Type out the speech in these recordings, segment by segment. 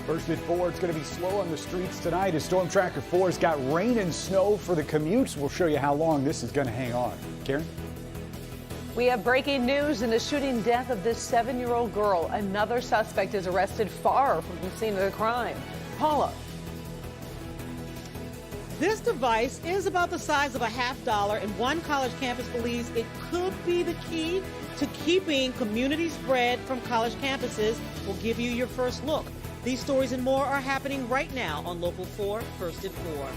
First at 4, it's going to be slow on the streets tonight as Storm Tracker 4's got rain and snow for the commutes. We'll show you how long this is going to hang on. Karen? We have breaking news in the shooting death of this 7-year-old girl. Another suspect is arrested far from the scene of the crime. Paula. This device is about the size of a $50, and one college campus believes it could be the key to keeping community spread from college campuses. We'll give you your first look. These stories and more are happening right now on Local 4, First at 4.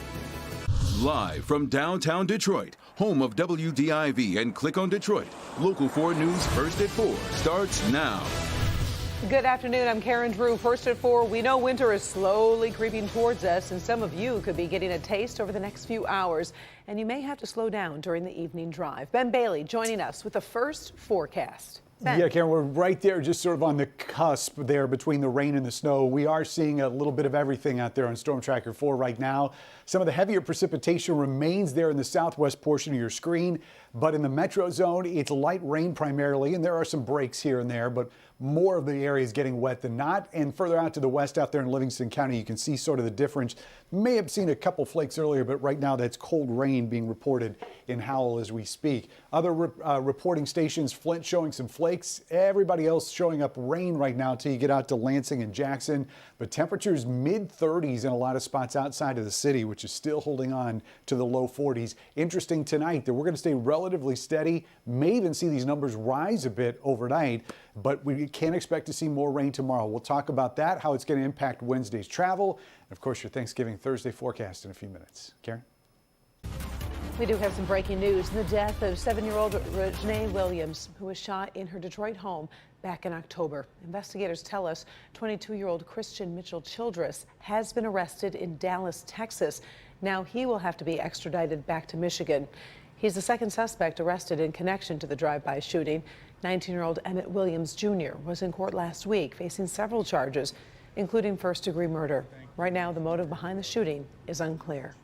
Live from downtown Detroit, home of WDIV and Click on Detroit, Local 4 News First at 4 starts now. Good afternoon. I'm Karen Drew. First at 4, we know winter is slowly creeping towards us, and some of you could be getting a taste over the next few hours, and you may have to slow down during the evening drive. Ben Bailey joining us with the first forecast. Ben. Yeah, Karen, we're right there, just sort of on the cusp there between the rain and the snow. We are seeing a little bit of everything out there on Storm Tracker 4 right now. Some of the heavier precipitation remains there in the southwest portion of your screen, but in the metro zone, it's light rain primarily, and there are some breaks here and there, but more of the area is getting wet than not. And further out to the west out there in Livingston County, you can see sort of the difference. May have seen a couple flakes earlier, but right now that's cold rain being reported in Howell as we speak. Other reporting stations, Flint showing some flakes. Everybody else showing up rain right now until you get out to Lansing and Jackson. But temperatures mid-30s in a lot of spots outside of the city, which is still holding on to the low 40s. Interesting tonight that we're going to stay relatively steady. May even see these numbers rise a bit overnight, but we can expect to see more rain tomorrow. We'll talk about that, how it's going to impact Wednesday's travel, and of course your Thanksgiving Thursday forecast in a few minutes. Karen? We do have some breaking news. The death of 7-year-old Janae Williams, who was shot in her Detroit home back in October. Investigators tell us 22-year-old Christian Mitchell Childress has been arrested in Dallas, Texas. Now he will have to be extradited back to Michigan. He's the second suspect arrested in connection to the drive-by shooting. 19-year-old Emmett Williams Jr. was in court last week facing several charges, including first-degree murder. Right now, the motive behind the shooting is unclear.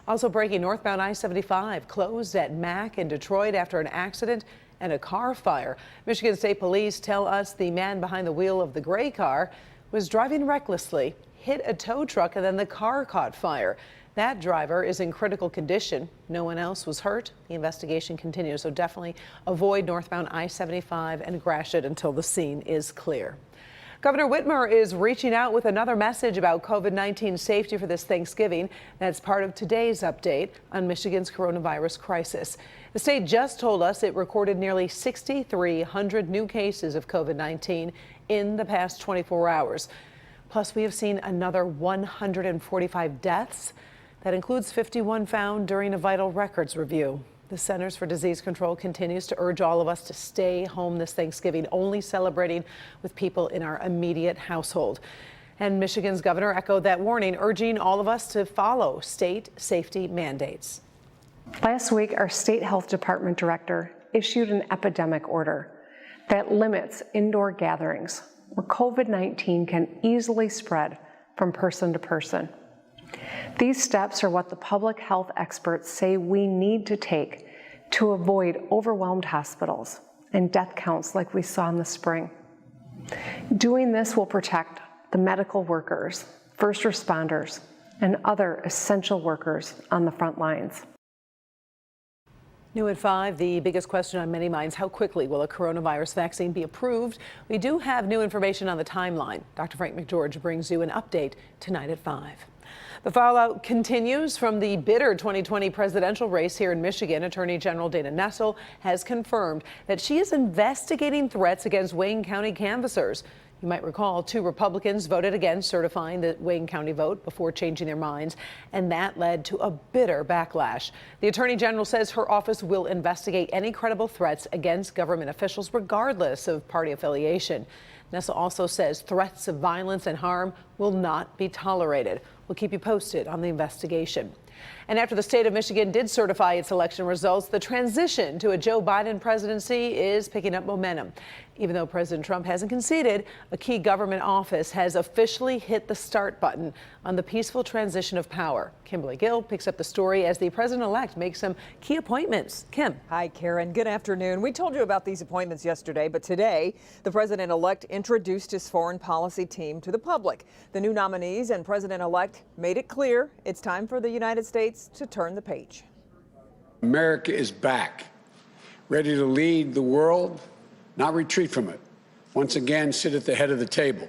Also breaking, northbound I-75 closed at Mack in Detroit after an accident and a car fire. Michigan State Police tell us the man behind the wheel of the gray car was driving recklessly, hit a tow truck, and then the car caught fire. That driver is in critical condition. No one else was hurt. The investigation continues, so definitely avoid northbound I-75 and Gratiot until the scene is clear. Governor Whitmer is reaching out with another message about COVID-19 safety for this Thanksgiving. That's part of today's update on Michigan's coronavirus crisis. The state just told us it recorded nearly 6,300 new cases of COVID-19 in the past 24 hours. Plus, we have seen another 145 deaths. That includes 51 found during a vital records review. The Centers for Disease Control continues to urge all of us to stay home this Thanksgiving, only celebrating with people in our immediate household. And Michigan's governor echoed that warning, urging all of us to follow state safety mandates. Last week, our state health department director issued an epidemic order that limits indoor gatherings where COVID-19 can easily spread from person to person. These steps are what the public health experts say we need to take to avoid overwhelmed hospitals and death counts like we saw in the spring. Doing this will protect the medical workers, first responders, and other essential workers on the front lines. New at 5, the biggest question on many minds, how quickly will a coronavirus vaccine be approved? We do have new information on the timeline. Dr. Frank McGeorge brings you an update tonight at 5. The fallout continues from the bitter 2020 presidential race here in Michigan. Attorney General Dana Nessel has confirmed that she is investigating threats against Wayne County canvassers. You might recall 2 Republicans voted against certifying the Wayne County vote before changing their minds, and that led to a bitter backlash. The Attorney General says her office will investigate any credible threats against government officials regardless of party affiliation. Nessel also says threats of violence and harm will not be tolerated. We'll keep you posted on the investigation. And after the state of Michigan did certify its election results, the transition to a Joe Biden presidency is picking up momentum. Even though President Trump hasn't conceded, a key government office has officially hit the start button on the peaceful transition of power. Kimberly Gill picks up the story as the president-elect makes some key appointments. Kim. Hi, Karen. Good afternoon. We told you about these appointments yesterday, but today the president-elect introduced his foreign policy team to the public. The new nominees and president-elect made it clear it's time for the United States to turn the page. America is back, ready to lead the world, not retreat from it. Once again, sit at the head of the table,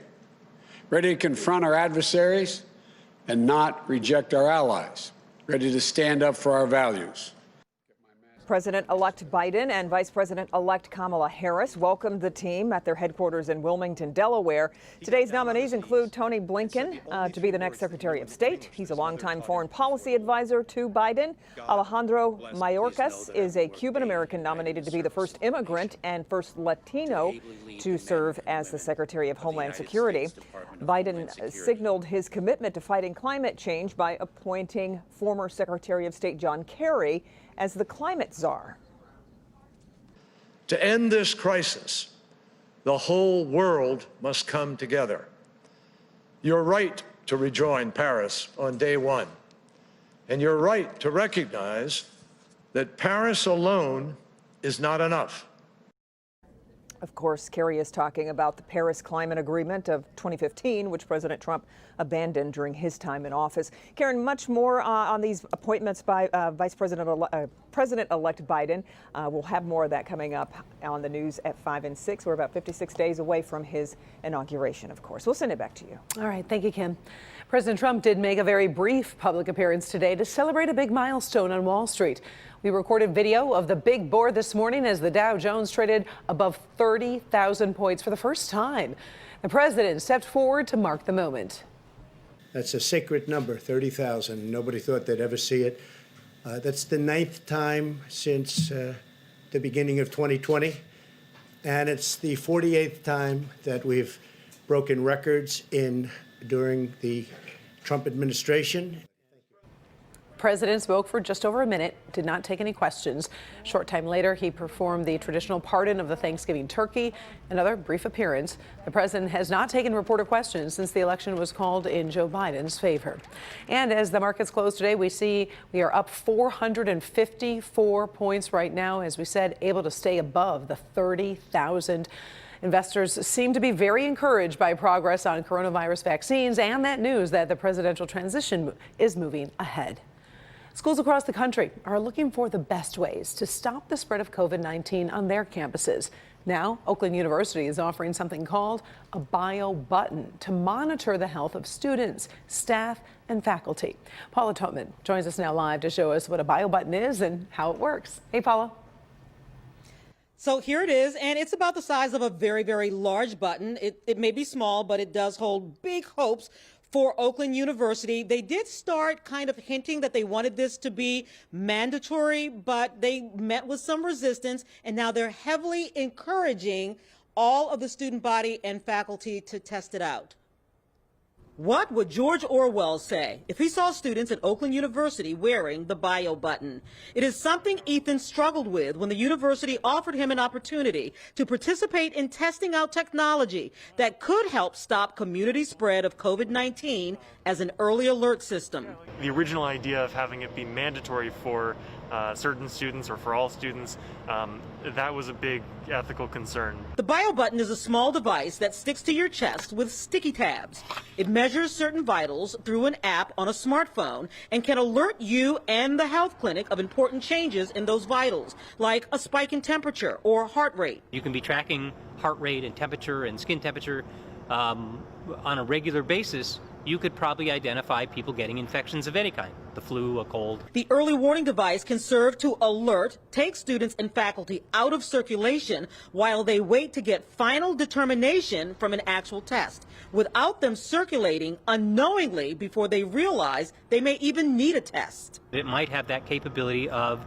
ready to confront our adversaries and not reject our allies, ready to stand up for our values. President-elect Biden and Vice President-elect Kamala Harris welcomed the team at their headquarters in Wilmington, Delaware. Today's nominees include Tony Blinken to be the next Secretary of State. He's a longtime foreign policy advisor to Biden. Alejandro Mayorkas is a Cuban-American nominated to be the first immigrant and first Latino to serve as the Secretary of Homeland Security. Biden signaled his commitment to fighting climate change by appointing former Secretary of State John Kerry as the climate czar. To end this crisis, the whole world must come together. You're right to rejoin Paris on day one, and you're right to recognize that Paris alone is not enough. Of course, Kerry is talking about the Paris Climate Agreement of 2015, which President Trump abandoned during his time in office. Karen, much more on these appointments by President-elect Biden. We'll have more of that coming up on the news at 5 and 6. We're about 56 days away from his inauguration, of course. We'll send it back to you. All right. Thank you, Kim. President Trump did make a very brief public appearance today to celebrate a big milestone on Wall Street. We recorded video of the big board this morning as the Dow Jones traded above 30,000 points for the first time. The president stepped forward to mark the moment. That's a sacred number, 30,000. Nobody thought they'd ever see it. That's the 9th time since the beginning of 2020. And it's the 48th time that we've broken records during the Trump administration. President spoke for just over a minute, did not take any questions. Short time later, he performed the traditional pardon of the Thanksgiving turkey. Another brief appearance. The president has not taken reporter questions since the election was called in Joe Biden's favor. And as the markets close today, we are up 454 points right now. As we said, able to stay above the 30,000. Investors seem to be very encouraged by progress on coronavirus vaccines and that news that the presidential transition is moving ahead. Schools across the country are looking for the best ways to stop the spread of COVID-19 on their campuses. Now, Oakland University is offering something called a bio button to monitor the health of students, staff, and faculty. Paula Totman joins us now live to show us what a bio button is and how it works. Hey, Paula. So here it is, and it's about the size of a very, very large button. It may be small, but it does hold big hopes for Oakland University. They did start kind of hinting that they wanted this to be mandatory, but they met with some resistance, and now they're heavily encouraging all of the student body and faculty to test it out. What would George Orwell say if he saw students at Oakland University wearing the bio button? It is something Ethan struggled with when the university offered him an opportunity to participate in testing out technology that could help stop community spread of COVID-19 as an early alert system. The original idea of having it be mandatory for certain students or for all students, that was a big ethical concern. The bio button is a small device that sticks to your chest with sticky tabs. It measures certain vitals through an app on a smartphone and can alert you and the health clinic of important changes in those vitals, like a spike in temperature or heart rate. You can be tracking heart rate and temperature and skin temperature on a regular basis. You could probably identify people getting infections of any kind, the flu, a cold. The early warning device can serve to alert, take students and faculty out of circulation while they wait to get final determination from an actual test, without them circulating unknowingly before they realize they may even need a test. It might have that capability of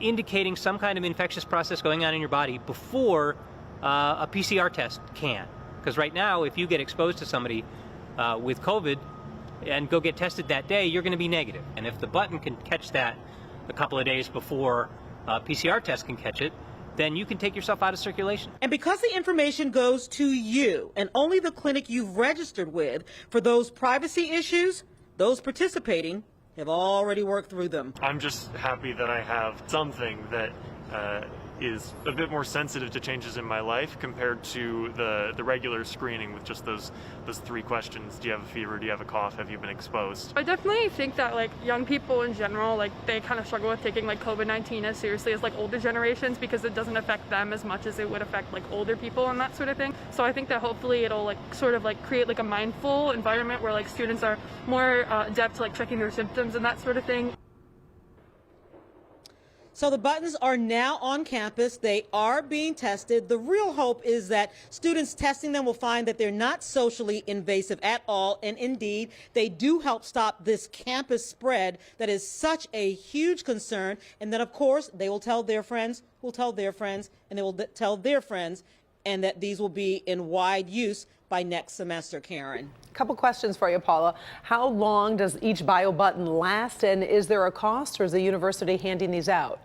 indicating some kind of infectious process going on in your body before a PCR test can. Because right now, if you get exposed to somebody with COVID and go get tested that day, you're going to be negative. And if the button can catch that a couple of days before a PCR test can catch it, then you can take yourself out of circulation. And because the information goes to you and only the clinic you've registered with, for those privacy issues, those participating have already worked through them. I'm just happy that I have something that is a bit more sensitive to changes in my life compared to the regular screening with just those 3 questions. Do you have a fever? Do you have a cough? Have you been exposed? I definitely think that like young people in general, like they kind of struggle with taking like COVID-19 as seriously as like older generations because it doesn't affect them as much as it would affect like older people and that sort of thing. So I think that hopefully it'll like sort of like create like a mindful environment where like students are more adept to like checking their symptoms and that sort of thing. So the buttons are now on campus. They are being tested. The real hope is that students testing them will find that they're not socially invasive at all. And indeed, they do help stop this campus spread that is such a huge concern. And then, of course, they will tell their friends, who will tell their friends, and they will tell their friends, and that these will be in wide use by next semester, Karen. Couple questions for you, Paula. How long does each bio button last, and is there a cost, or is the university handing these out?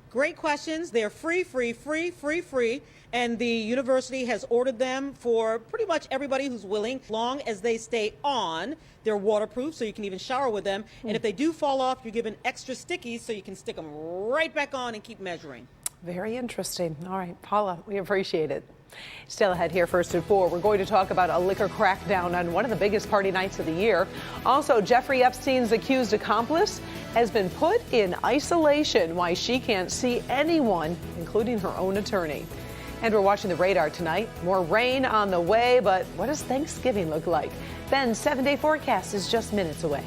Great questions. They're free. And the university has ordered them for pretty much everybody who's willing, long as they stay on. They're waterproof, so you can even shower with them. And if they do fall off, you're given extra stickies so you can stick them right back on and keep measuring. Very interesting. All right, Paula, we appreciate it. Still ahead here, first at 4, we're going to talk about a liquor crackdown on one of the biggest party nights of the year. Also, Jeffrey Epstein's accused accomplice has been put in isolation, why she can't see anyone, including her own attorney. And we're watching the radar tonight. More rain on the way, but what does Thanksgiving look like? Ben's 7-day forecast is just minutes away.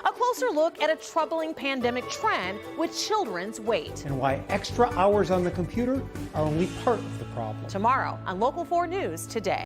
A closer look at a troubling pandemic trend with children's weight. And why extra hours on the computer are only part of the problem. Tomorrow on Local 4 News Today.